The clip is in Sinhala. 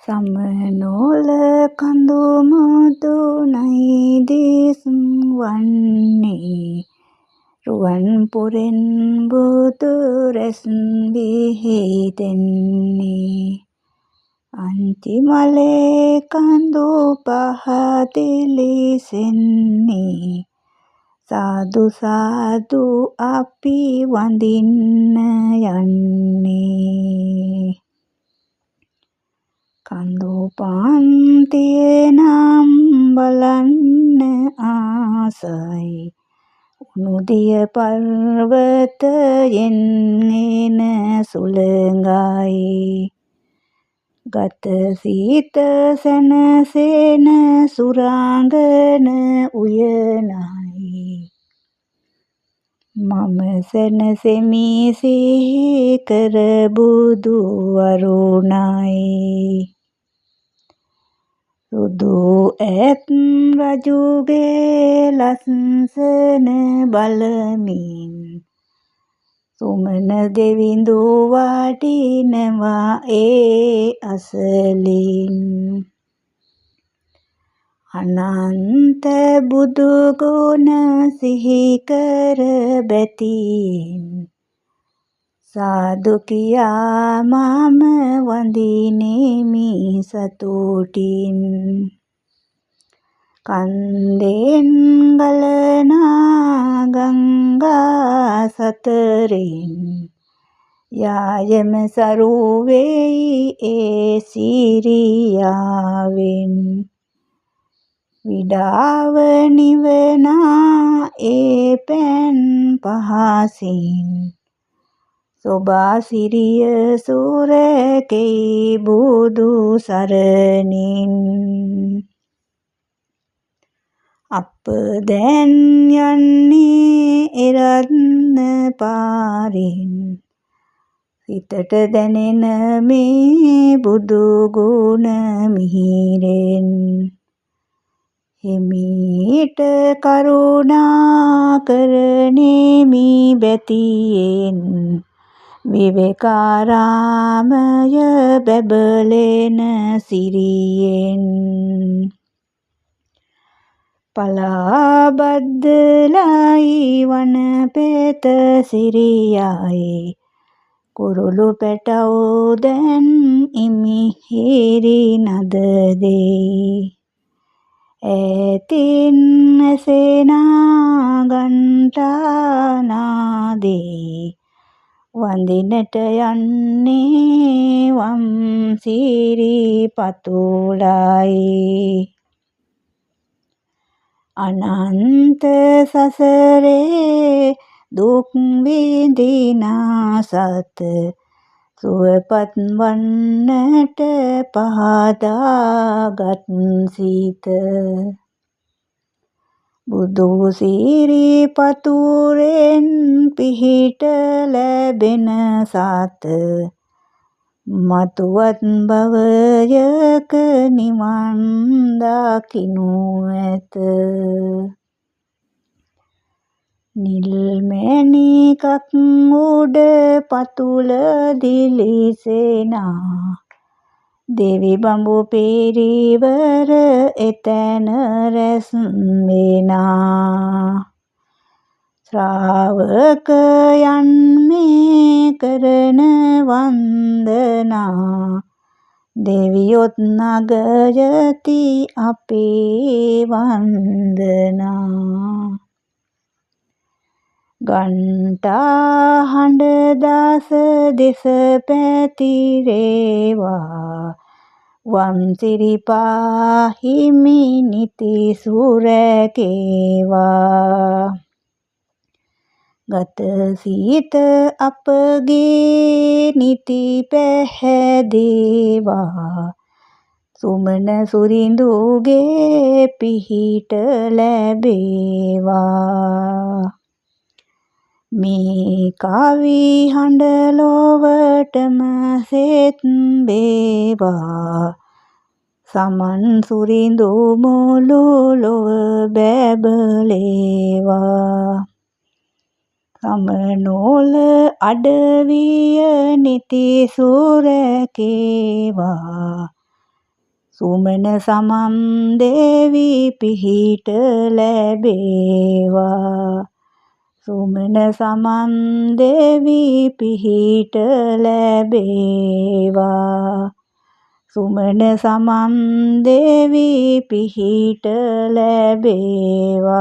සමනෝල කඳු මුදු නයි දිසුම් වන්නේ රුවන් පුරෙන් බුදු රැස් විහිදෙන්නේ අන්තිමලේ කඳු පහදිලිසෙන්නේ සාදු සාදු අපි වඳින්න යන්නේ කඳු පන්තියේ නම් බලන්න ආසයි උණුදිය පර්වතයෙන් එන සුළඟයි ගත සිත සැනසෙන සුරාංගන උයනයි මම සැනසෙමි සිහි කර බුදු වරුණයි සුදු ඇත් රජුගේ ලස්සන බලමින් සුමන දෙවිඳු වඩිනවා ඒ අසලින් අනන්ත බුදු ගුණ සිහි කර බැතියෙන් සාදු කියා මම වඳිනෙමි සතුටින් කන්දෙන් ගලනා ගංගා සතරෙන් යායම සරු වෙයි ඒ සිරියාවෙන් විඩාව නිවනා ඒ පැන් පහසින් සොබා සිරිය සුරැකෙයි බුදු සරණින් අප දැන් යන්නේ එරත්න පාරින් සිතට දැනෙන මේ බුදු ගුණ මිහිරෙන් හිමීට කරුණා කරනෙමි බැතියෙන් විවේකාරාමය බැබලෙන සිරියෙන් පලා බද්දලයි වන පෙත සිරියයි කුරුළු පැටව් දැන් ඉමිහිරි නද දෙයි ඈතින් ඇසෙනා ඝණ්ඨා නාදේ වඳින්නට යන්නේ වම් සිරි පතුලයි අනන්ත සසරේ දුක් විඳිනා සත සුවපත් වන්නට පහදාගත් සිත බුදු සිරි පතුරෙන් පිහිට ලැබෙන සත මතුවත් භවයක නිවන් දකිනු ඇත නිල් මැණිකක් උඩ පතුල දිලිසෙනා දෙවි බඹු පිරිවර එතැන රැස් වෙනා ශ්‍රාවකයන් මේ කරන වන්දනා දෙවියොත් නගයති අපේ වන්දනා ඝණ්ඨා හඬ දස දෙස පැතිරේවා වම් සිරි පාහිමි නිති සුරැකේවා ගත සිත අපගේ නිති පැහැදේවා සුමන සුරිඳුගේ පිහිට ලැබේවා මේ කවි හඬ ලොවටම සෙත් වේවා සමන් සුරිඳු මුළු ලොව බැබලේවා සමනෝල අඩවිය නිති සුරැකේවා සුමන සමන් දේවි පිහිට ලැබේවා. සුමන සමන් දේවි පිහිට ලැබේවා. සුමන සමන් දේවි පිහිට ලැබේවා.